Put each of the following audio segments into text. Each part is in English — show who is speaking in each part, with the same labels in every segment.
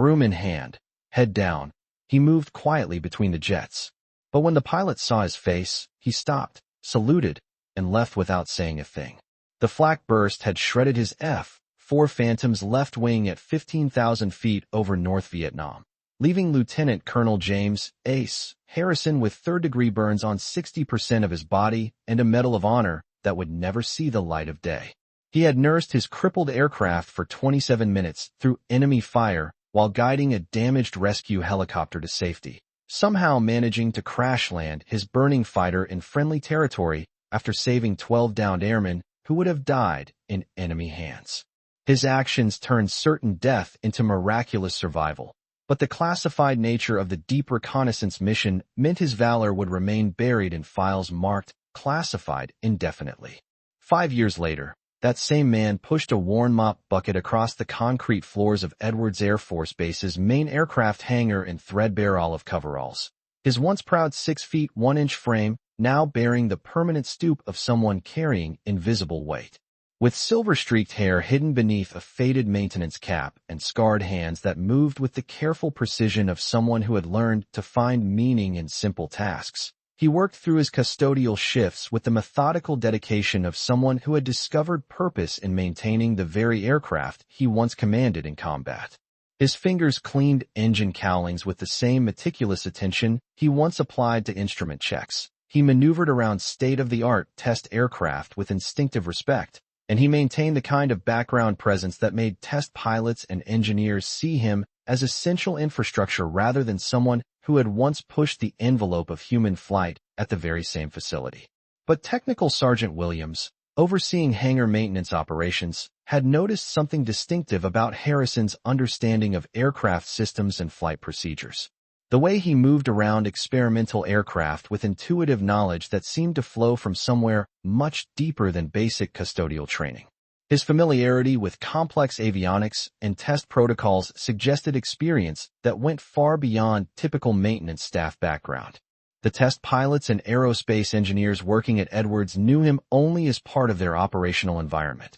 Speaker 1: Broom in hand, head down, he moved quietly between the jets. But when the pilot saw his face, he stopped, saluted, and left without saying a thing. The flak burst had shredded his F-4 Phantom's left wing at 15,000 feet over North Vietnam, leaving Lieutenant Colonel James Ace Harrison with third-degree burns on 60% of his body and a Medal of Honor that would never see the light of day. He had nursed his crippled aircraft for 27 minutes through enemy fire while guiding a damaged rescue helicopter to safety, somehow managing to crash-land his burning fighter in friendly territory after saving 12 downed airmen who would have died in enemy hands. His actions turned certain death into miraculous survival, but the classified nature of the deep reconnaissance mission meant his valor would remain buried in files marked classified indefinitely. 5 years later, that same man pushed a worn mop bucket across the concrete floors of Edwards Air Force Base's main aircraft hangar in threadbare olive coveralls, his once proud 6 feet 1 inch frame now bearing the permanent stoop of someone carrying invisible weight. With silver-streaked hair hidden beneath a faded maintenance cap and scarred hands that moved with the careful precision of someone who had learned to find meaning in simple tasks, he worked through his custodial shifts with the methodical dedication of someone who had discovered purpose in maintaining the very aircraft he once commanded in combat. His fingers cleaned engine cowlings with the same meticulous attention he once applied to instrument checks. He maneuvered around state-of-the-art test aircraft with instinctive respect, and he maintained the kind of background presence that made test pilots and engineers see him as essential infrastructure rather than someone who had once pushed the envelope of human flight at the very same facility. But Technical Sergeant Williams, overseeing hangar maintenance operations, had noticed something distinctive about Harrison's understanding of aircraft systems and flight procedures. The way he moved around experimental aircraft with intuitive knowledge that seemed to flow from somewhere much deeper than basic custodial training. His familiarity with complex avionics and test protocols suggested experience that went far beyond typical maintenance staff background. The test pilots and aerospace engineers working at Edwards knew him only as part of their operational environment.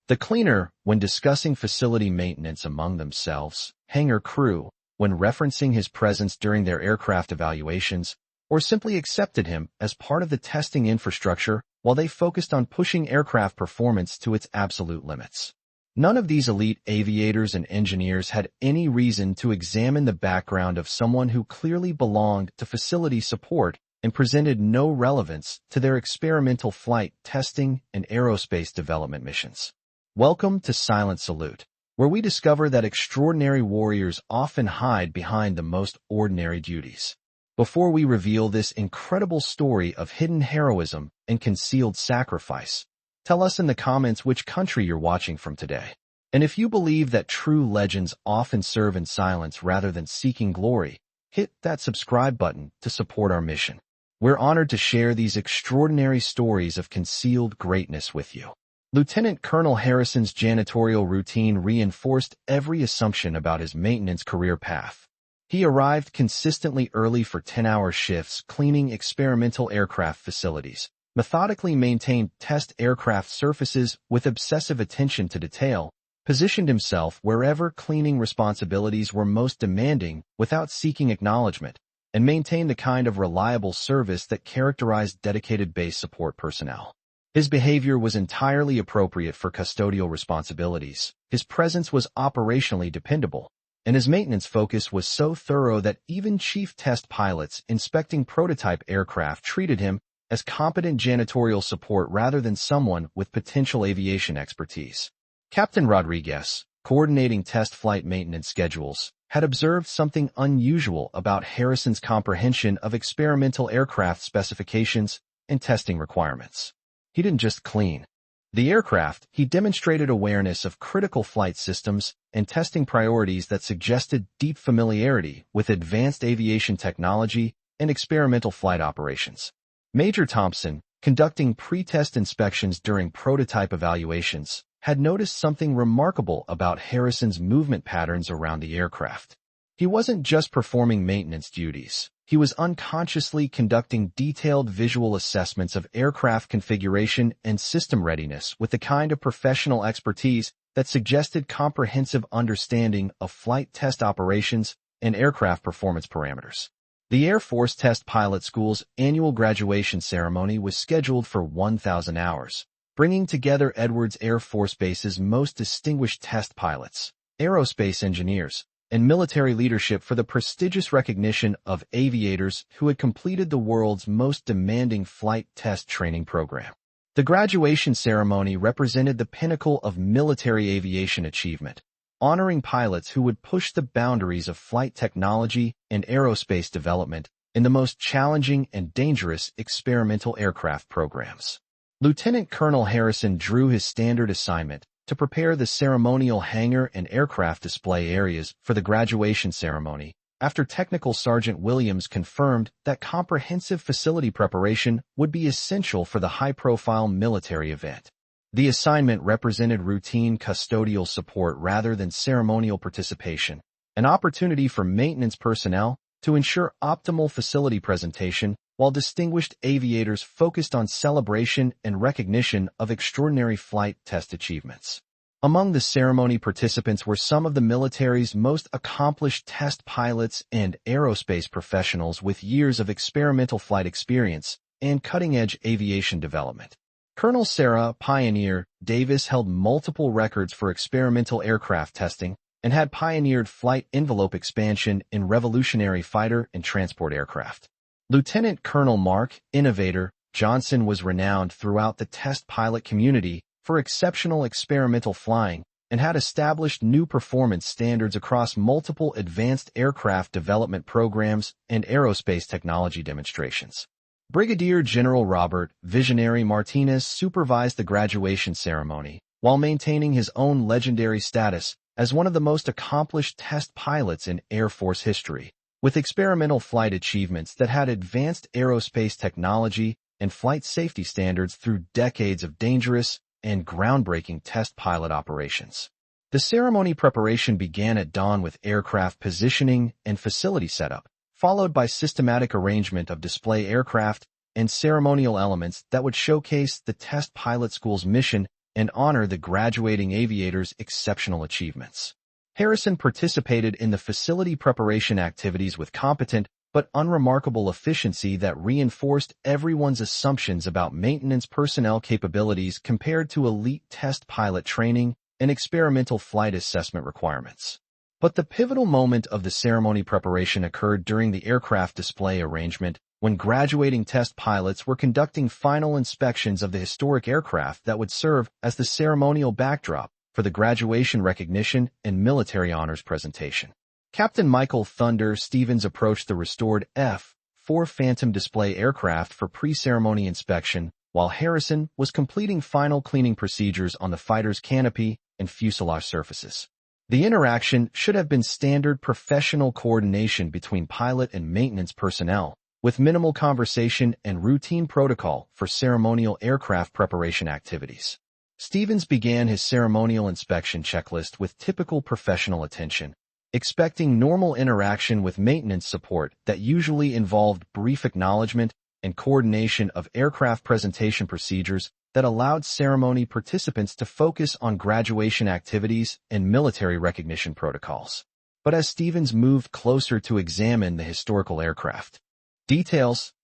Speaker 1: The cleaner, when discussing facility maintenance among themselves, hangar crew, when referencing his presence during their aircraft evaluations, or simply accepted him as part of the testing infrastructure while they focused on pushing aircraft performance to its absolute limits. None of these elite aviators and engineers had any reason to examine the background of someone who clearly belonged to facility support and presented no relevance to their experimental flight testing and aerospace development missions. Welcome to Silent Salute, where we discover that extraordinary warriors often hide behind the most ordinary duties. Before we reveal this incredible story of hidden heroism and concealed sacrifice, tell us in the comments which country you're watching from today. And if you believe that true legends often serve in silence rather than seeking glory, hit that subscribe button to support our mission. We're honored to share these extraordinary stories of concealed greatness with you. Lieutenant Colonel Harrison's janitorial routine reinforced every assumption about his maintenance career path. He arrived consistently early for 10-hour shifts cleaning experimental aircraft facilities, methodically maintained test aircraft surfaces with obsessive attention to detail, positioned himself wherever cleaning responsibilities were most demanding without seeking acknowledgement, and maintained the kind of reliable service that characterized dedicated base support personnel. His behavior was entirely appropriate for custodial responsibilities. His presence was operationally dependable, and his maintenance focus was so thorough that even chief test pilots inspecting prototype aircraft treated him as competent janitorial support rather than someone with potential aviation expertise. Captain Rodriguez, coordinating test flight maintenance schedules, had observed something unusual about Harrison's comprehension of experimental aircraft specifications and testing requirements. He didn't just clean the aircraft, he demonstrated awareness of critical flight systems and testing priorities that suggested deep familiarity with advanced aviation technology and experimental flight operations. Major Thompson, conducting pre-test inspections during prototype evaluations, had noticed something remarkable about Harrison's movement patterns around the aircraft. He wasn't just performing maintenance duties. He was unconsciously conducting detailed visual assessments of aircraft configuration and system readiness with the kind of professional expertise that suggested comprehensive understanding of flight test operations and aircraft performance parameters. The Air Force Test Pilot School's annual graduation ceremony was scheduled for 1,000 hours, bringing together Edwards Air Force Base's most distinguished test pilots, aerospace engineers, and military leadership for the prestigious recognition of aviators who had completed the world's most demanding flight test training program. The graduation ceremony represented the pinnacle of military aviation achievement, honoring pilots who would push the boundaries of flight technology and aerospace development in the most challenging and dangerous experimental aircraft programs. Lieutenant Colonel Harrison drew his standard assignment to prepare the ceremonial hangar and aircraft display areas for the graduation ceremony, after Technical Sergeant Williams confirmed that comprehensive facility preparation would be essential for the high-profile military event. The assignment represented routine custodial support rather than ceremonial participation, an opportunity for maintenance personnel to ensure optimal facility presentation while distinguished aviators focused on celebration and recognition of extraordinary flight test achievements. Among the ceremony participants were some of the military's most accomplished test pilots and aerospace professionals with years of experimental flight experience and cutting-edge aviation development. Colonel Sarah Pioneer Davis held multiple records for experimental aircraft testing and had pioneered flight envelope expansion in revolutionary fighter and transport aircraft. Lieutenant Colonel Mark Innovator Johnson was renowned throughout the test pilot community for exceptional experimental flying and had established new performance standards across multiple advanced aircraft development programs and aerospace technology demonstrations. Brigadier General Robert Visionary Martinez supervised the graduation ceremony while maintaining his own legendary status as one of the most accomplished test pilots in Air Force history, with experimental flight achievements that had advanced aerospace technology and flight safety standards through decades of dangerous and groundbreaking test pilot operations. The ceremony preparation began at dawn with aircraft positioning and facility setup, followed by systematic arrangement of display aircraft and ceremonial elements that would showcase the test pilot school's mission and honor the graduating aviators' exceptional achievements. Harrison participated in the facility preparation activities with competent but unremarkable efficiency that reinforced everyone's assumptions about maintenance personnel capabilities compared to elite test pilot training and experimental flight assessment requirements. But the pivotal moment of the ceremony preparation occurred during the aircraft display arrangement when graduating test pilots were conducting final inspections of the historic aircraft that would serve as the ceremonial backdrop for the graduation recognition and military honors presentation. Captain Michael Thunder Stevens approached the restored F-4 Phantom display aircraft for pre-ceremony inspection, while Harrison was completing final cleaning procedures on the fighter's canopy and fuselage surfaces. The interaction should have been standard professional coordination between pilot and maintenance personnel, with minimal conversation and routine protocol for ceremonial aircraft preparation activities. Stevens began his ceremonial inspection checklist with typical professional attention, expecting normal interaction with maintenance support that usually involved brief acknowledgement and coordination of aircraft presentation procedures that allowed ceremony participants to focus on graduation activities and military recognition protocols. But as Stevens moved closer to examine the historical aircraft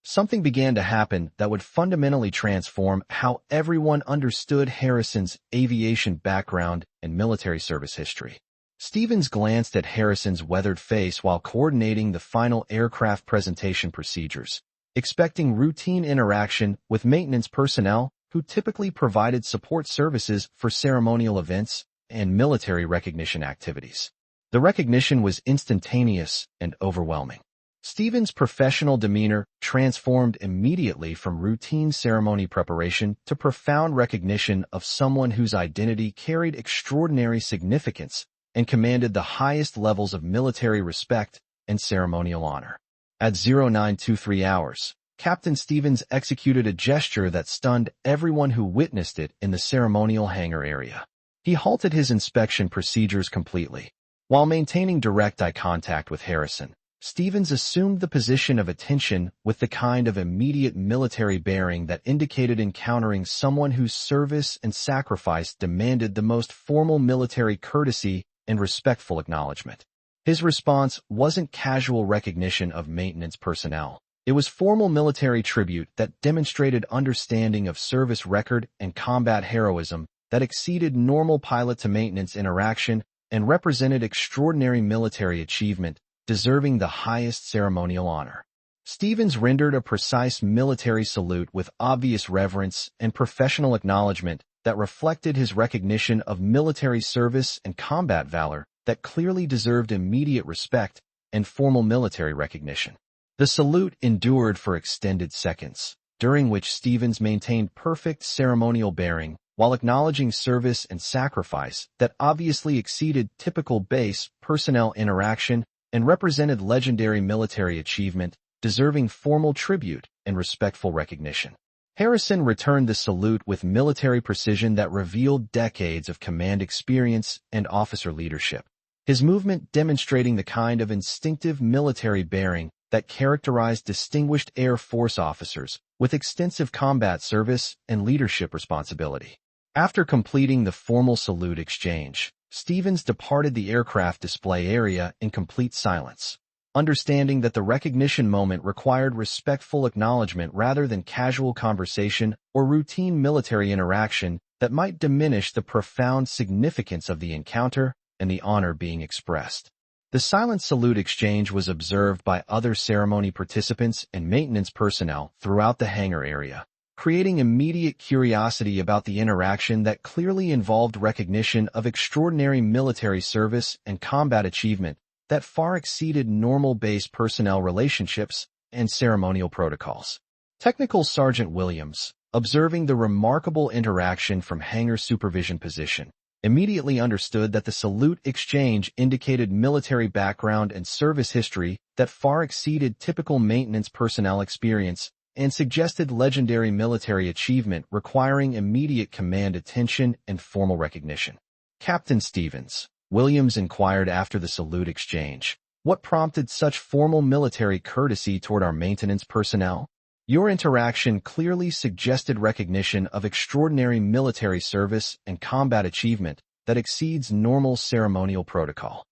Speaker 1: something began to happen that would fundamentally transform how everyone understood Harrison's aviation background and military service history. Stevens glanced at Harrison's weathered face while coordinating the final aircraft presentation procedures, expecting routine interaction with maintenance personnel who typically provided support services for ceremonial events and military recognition activities. The recognition was instantaneous and overwhelming. Stevens' professional demeanor transformed immediately from routine ceremony preparation to profound recognition of someone whose identity carried extraordinary significance and commanded the highest levels of military respect and ceremonial honor. At 0923 hours, Captain Stevens executed a gesture that stunned everyone who witnessed it in the ceremonial hangar area. He halted his inspection procedures completely, while maintaining direct eye contact with Harrison, Stevens assumed the position of attention with the kind of immediate military bearing that indicated encountering someone whose service and sacrifice demanded the most formal military courtesy and respectful acknowledgement. His response wasn't casual recognition of maintenance personnel. It was formal military tribute that demonstrated understanding of service record and combat heroism that exceeded normal pilot-to-maintenance interaction and represented extraordinary military achievement, deserving the highest ceremonial honor. Stevens rendered a precise military salute with obvious reverence and professional acknowledgement that reflected his recognition of military service and combat valor that clearly deserved immediate respect and formal military recognition. The salute endured for extended seconds, during which Stevens maintained perfect ceremonial bearing while acknowledging service and sacrifice that obviously exceeded typical base personnel interaction and represented legendary military achievement, deserving formal tribute and respectful recognition. Harrison returned the salute with military precision that revealed decades of command experience and officer leadership, his movement demonstrating the kind of instinctive military bearing that characterized distinguished Air Force officers with extensive combat service and leadership responsibility. After completing the formal salute exchange, Stevens departed the aircraft display area in complete silence, understanding that the recognition moment required respectful acknowledgement rather than casual conversation or routine military interaction that might diminish the profound significance of the encounter and the honor being expressed. The silent salute exchange was observed by other ceremony participants and maintenance personnel throughout the hangar area, creating immediate curiosity about the interaction that clearly involved recognition of extraordinary military service and combat achievement that far exceeded normal base personnel relationships and ceremonial protocols. Technical Sergeant Williams, observing the remarkable interaction from hangar supervision position, immediately understood that the salute exchange indicated military background and service history that far exceeded typical maintenance personnel experience and suggested legendary military achievement requiring immediate command attention and formal recognition. Captain Stevens, Williams inquired after the salute exchange, "What prompted such formal military courtesy toward our maintenance personnel? Your interaction clearly suggested recognition of extraordinary military service and combat achievement that exceeds normal ceremonial protocol."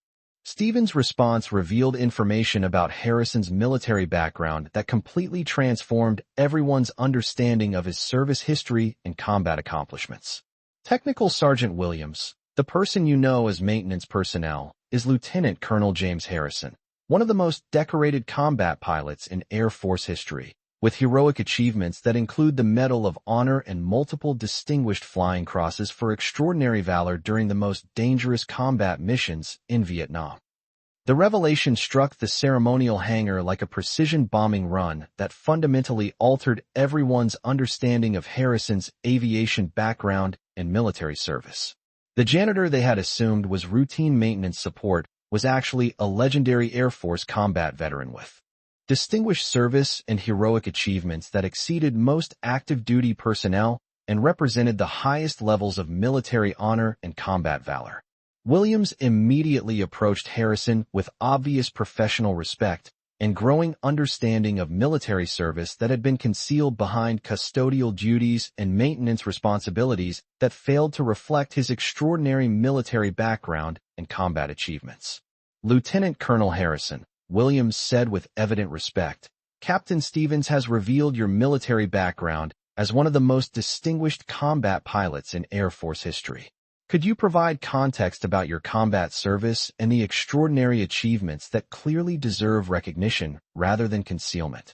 Speaker 1: Stevens' response revealed information about Harrison's military background that completely transformed everyone's understanding of his service history and combat accomplishments. Technical Sergeant Williams, the person you know as maintenance personnel, is Lieutenant Colonel James Harrison, one of the most decorated combat pilots in Air Force history, with heroic achievements that include the Medal of Honor and multiple distinguished flying crosses for extraordinary valor during the most dangerous combat missions in Vietnam. The revelation struck the ceremonial hangar like a precision bombing run that fundamentally altered everyone's understanding of Harrison's aviation background and military service. The janitor they had assumed was routine maintenance support was actually a legendary Air Force combat veteran with distinguished service and heroic achievements that exceeded most active duty personnel and represented the highest levels of military honor and combat valor. Williams immediately approached Harrison with obvious professional respect and growing understanding of military service that had been concealed behind custodial duties and maintenance responsibilities that failed to reflect his extraordinary military background and combat achievements. "Lieutenant Colonel Harrison," Williams said with evident respect, "Captain Stevens has revealed your military background as one of the most distinguished combat pilots in Air Force history. Could you provide context about your combat service and the extraordinary achievements that clearly deserve recognition rather than concealment?"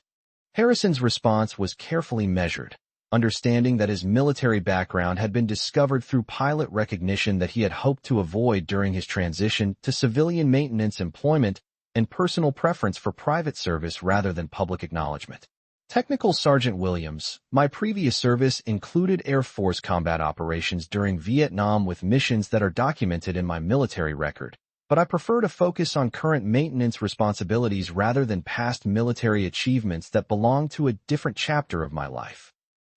Speaker 1: Harrison's response was carefully measured, understanding that his military background had been discovered through pilot recognition that he had hoped to avoid during his transition to civilian maintenance employment and personal preference for private service rather than public acknowledgement. "Technical Sergeant Williams, my previous service included Air Force combat operations during Vietnam with missions that are documented in my military record, but I prefer to focus on current maintenance responsibilities rather than past military achievements that belong to a different chapter of my life."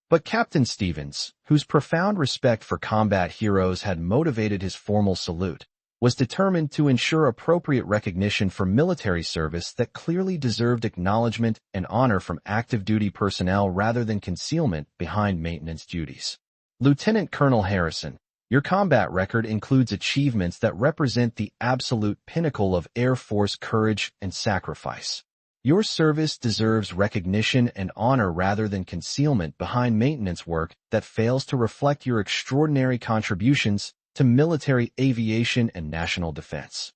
Speaker 1: But Captain Stevens, whose profound respect for combat heroes had motivated his formal salute, was determined to ensure appropriate recognition for military service that clearly deserved acknowledgement and honor from active duty personnel rather than concealment behind maintenance duties. Lieutenant Colonel Harrison, your combat record includes achievements that represent the absolute pinnacle of Air Force courage and sacrifice. Your service deserves recognition and honor rather than concealment behind maintenance work that fails to reflect your extraordinary contributions to military aviation and national defense.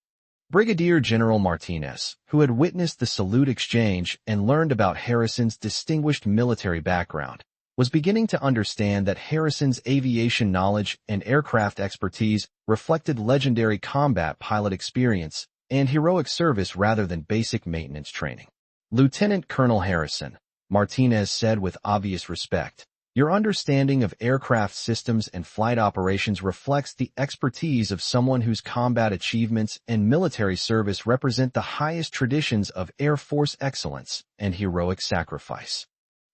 Speaker 1: Brigadier General Martinez, who had witnessed the salute exchange and learned about Harrison's distinguished military background, was beginning to understand that Harrison's aviation knowledge and aircraft expertise reflected legendary combat pilot experience and heroic service rather than basic maintenance training. Lieutenant Colonel Harrison, Martinez said with obvious respect, your understanding of aircraft systems and flight operations reflects the expertise of someone whose combat achievements and military service represent the highest traditions of Air Force excellence and heroic sacrifice.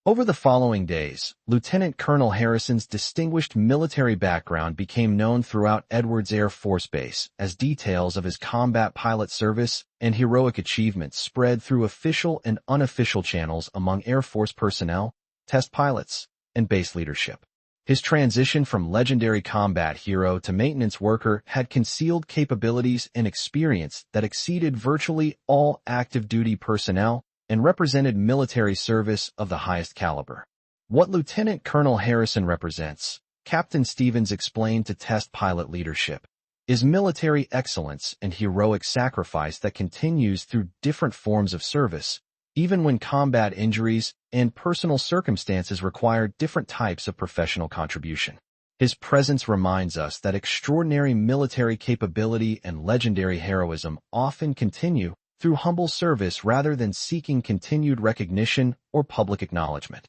Speaker 1: Over the following days, Lieutenant Colonel Harrison's distinguished military background became known throughout Edwards Air Force Base as details of his combat pilot service and heroic achievements spread through official and unofficial channels among Air Force personnel, test pilots, and base leadership. His transition from legendary combat hero to maintenance worker had concealed capabilities and experience that exceeded virtually all active duty personnel and represented military service of the highest caliber. What Lieutenant Colonel Harrison represents, Captain Stevens explained to test pilot leadership, is military excellence and heroic sacrifice that continues through different forms of service, even when combat injuries and personal circumstances require different types of professional contribution. His presence reminds us that extraordinary military capability and legendary heroism often continue through humble service rather than seeking continued recognition or public acknowledgement.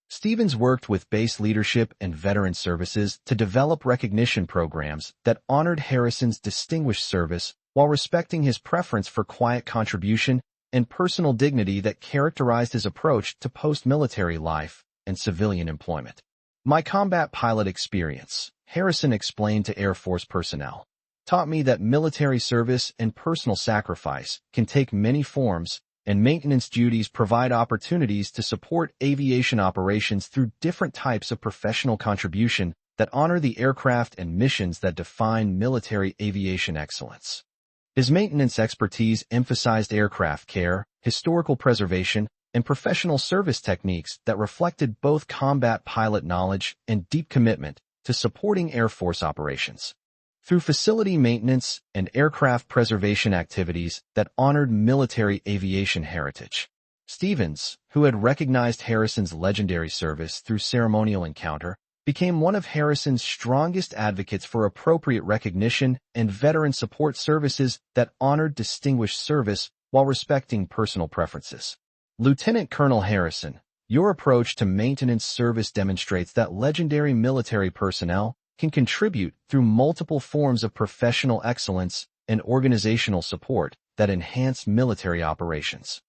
Speaker 1: Stevens worked with base leadership and veteran services to develop recognition programs that honored Harrison's distinguished service while respecting his preference for quiet contribution and personal dignity that characterized his approach to post-military life and civilian employment. My combat pilot experience, Harrison explained to Air Force personnel, taught me that military service and personal sacrifice can take many forms, and maintenance duties provide opportunities to support aviation operations through different types of professional contribution that honor the aircraft and missions that define military aviation excellence. His maintenance expertise emphasized aircraft care, historical preservation, and professional service techniques that reflected both combat pilot knowledge and deep commitment to supporting Air Force operations. Through facility maintenance and aircraft preservation activities that honored military aviation heritage. Stevens, who had recognized Harrison's legendary service through ceremonial encounter, became one of Harrison's strongest advocates for appropriate recognition and veteran support services that honored distinguished service while respecting personal preferences. Lieutenant Colonel Harrison, your approach to maintenance service demonstrates that legendary military personnel can contribute through multiple forms of professional excellence and organizational support that enhance military operations.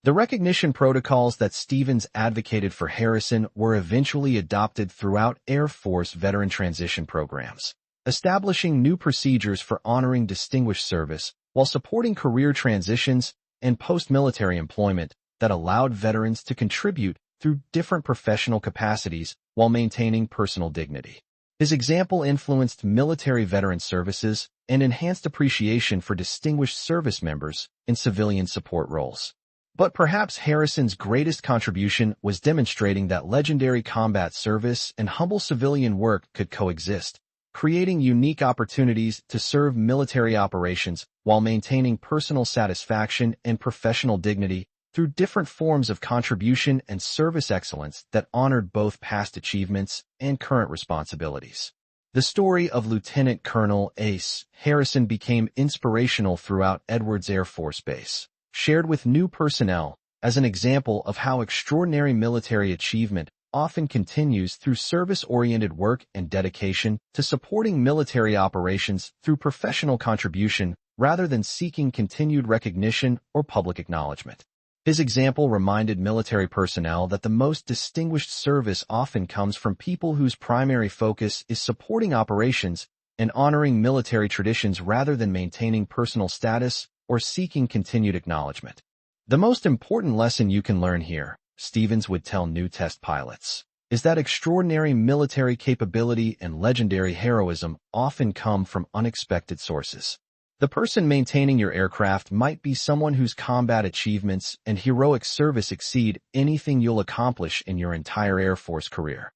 Speaker 1: The recognition protocols that Stevens advocated for Harrison were eventually adopted throughout Air Force veteran transition programs, establishing new procedures for honoring distinguished service while supporting career transitions and post-military employment that allowed veterans to contribute through different professional capacities while maintaining personal dignity. His example influenced military veteran services and enhanced appreciation for distinguished service members in civilian support roles. But perhaps Harrison's greatest contribution was demonstrating that legendary combat service and humble civilian work could coexist, creating unique opportunities to serve military operations while maintaining personal satisfaction and professional dignity through different forms of contribution and service excellence that honored both past achievements and current responsibilities. The story of Lieutenant Colonel Ace Harrison became inspirational throughout Edwards Air Force Base, shared with new personnel as an example of how extraordinary military achievement often continues through service-oriented work and dedication to supporting military operations through professional contribution rather than seeking continued recognition or public acknowledgement. His example reminded military personnel that the most distinguished service often comes from people whose primary focus is supporting operations and honoring military traditions rather than maintaining personal status or seeking continued acknowledgement. The most important lesson you can learn here, Stevens would tell new test pilots, is that extraordinary military capability and legendary heroism often come from unexpected sources. The person maintaining your aircraft might be someone whose combat achievements and heroic service exceed anything you'll accomplish in your entire Air Force career.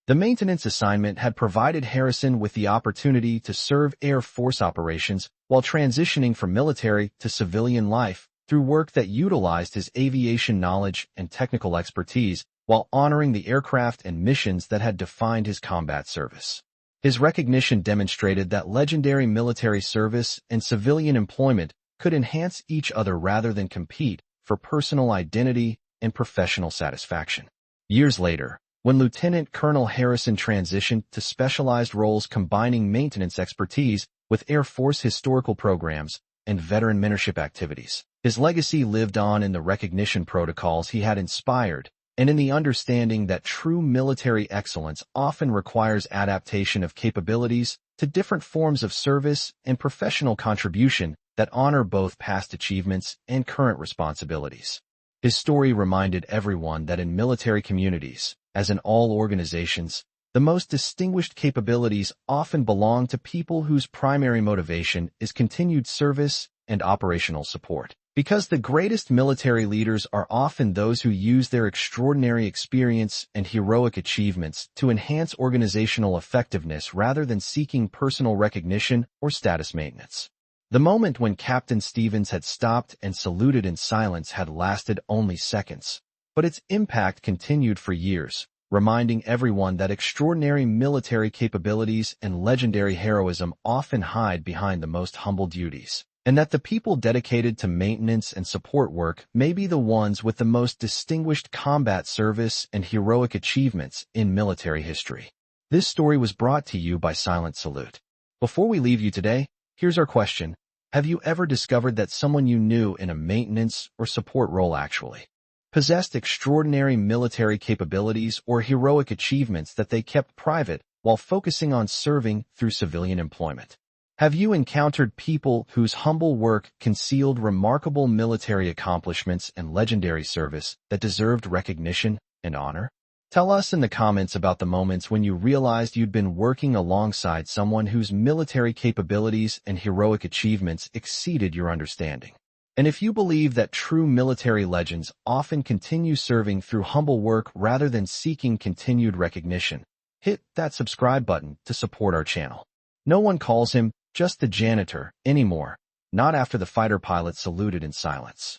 Speaker 1: The maintenance assignment had provided Harrison with the opportunity to serve Air Force operations while transitioning from military to civilian life through work that utilized his aviation knowledge and technical expertise while honoring the aircraft and missions that had defined his combat service. His recognition demonstrated that legendary military service and civilian employment could enhance each other rather than compete for personal identity and professional satisfaction. Years later, when Lieutenant Colonel Harrison transitioned to specialized roles combining maintenance expertise with Air Force historical programs and veteran mentorship activities, his legacy lived on in the recognition protocols he had inspired and in the understanding that true military excellence often requires adaptation of capabilities to different forms of service and professional contribution that honor both past achievements and current responsibilities. His story reminded everyone that in military communities, as in all organizations, the most distinguished capabilities often belong to people whose primary motivation is continued service and operational support. Because the greatest military leaders are often those who use their extraordinary experience and heroic achievements to enhance organizational effectiveness rather than seeking personal recognition or status maintenance. The moment when Captain Stevens had stopped and saluted in silence had lasted only seconds, but its impact continued for years, reminding everyone that extraordinary military capabilities and legendary heroism often hide behind the most humble duties, and that the people dedicated to maintenance and support work may be the ones with the most distinguished combat service and heroic achievements in military history. This story was brought to you by Silent Salute. Before we leave you today, here's our question. Have you ever discovered that someone you knew in a maintenance or support role actually possessed extraordinary military capabilities or heroic achievements that they kept private while focusing on serving through civilian employment? Have you encountered people whose humble work concealed remarkable military accomplishments and legendary service that deserved recognition and honor? Tell us in the comments about the moments when you realized you'd been working alongside someone whose military capabilities and heroic achievements exceeded your understanding. And if you believe that true military legends often continue serving through humble work rather than seeking continued recognition, hit that subscribe button to support our channel. No one calls him just the janitor anymore, not after the fighter pilot saluted in silence.